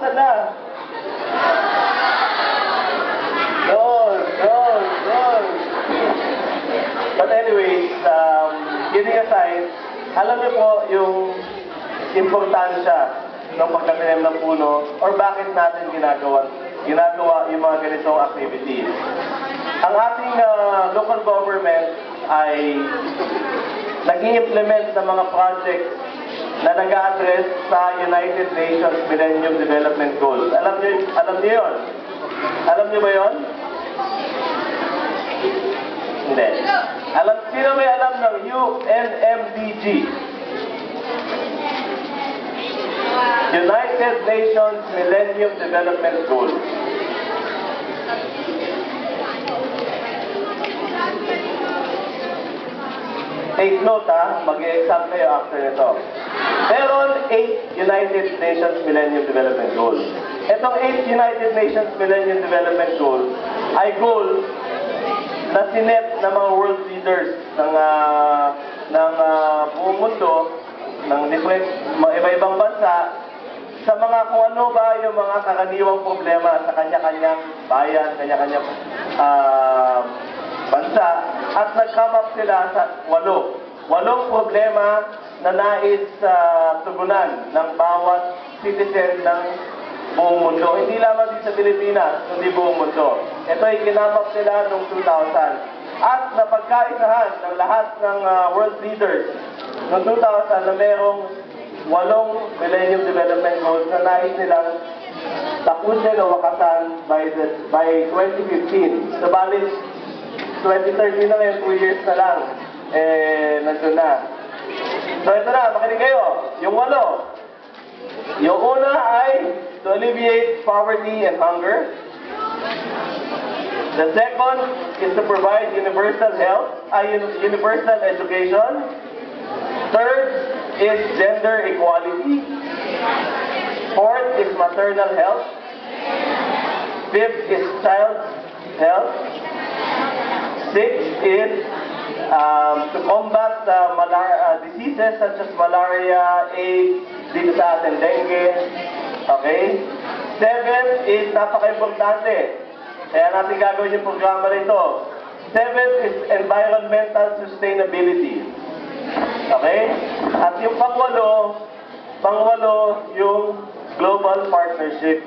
Asan na? Doon. But anyways, kidding aside, alam niyo po yung importansya ng pagtatanim ng puno or bakit natin ginagawa yung mga ganitong activities. Ang ating local government ay nag-i-implement ng mga projects na nag-a-address sa United Nations Millennium Development Goals. Alam niyo yun? Alam niyo ba yun? Hindi. Sino may alam ng UNMDG? United Nations Millennium Development Goals. Take note mag-e-exam kayo after nito. Meron 8 United Nations Millennium Development Goals. Itong 8 United Nations Millennium Development Goals ay goals na sinet ng mga world leaders ng buong mundo, ng different, iba-ibang bansa, sa mga kung ano ba yung mga karaniwang problema sa kanya-kanyang bayan, kanya-kanyang bansa, at nag-come up sila sa 8 problema na nais tugunan ng bawat citizen ng buong mundo. Hindi lamang din sa Pilipinas, kundi buong mundo. Ito ay kinamap nila noong 2000. At napagkaisahan ng lahat ng world leaders noong 2000 na merong 8 Millennium Development Goals na nais nilang tapusin o wakasan by 2015. Sabalit, 2013 na ngayon, 2 years na lang, nandun na. So ito na, makinig kayo. Yung 8. Yung una ay to alleviate poverty and hunger. The second is to provide universal health, universal education. Third is gender equality. Fourth is maternal health. Fifth is child health. Sixth is to combat diseases such as malaria, AIDS, dito sa atin, dengue. Okay? Seventh is napaka-importante. Kaya natin gagawin yung programa nito. Seventh is environmental sustainability. Okay? At yung pang-8 yung global partnership.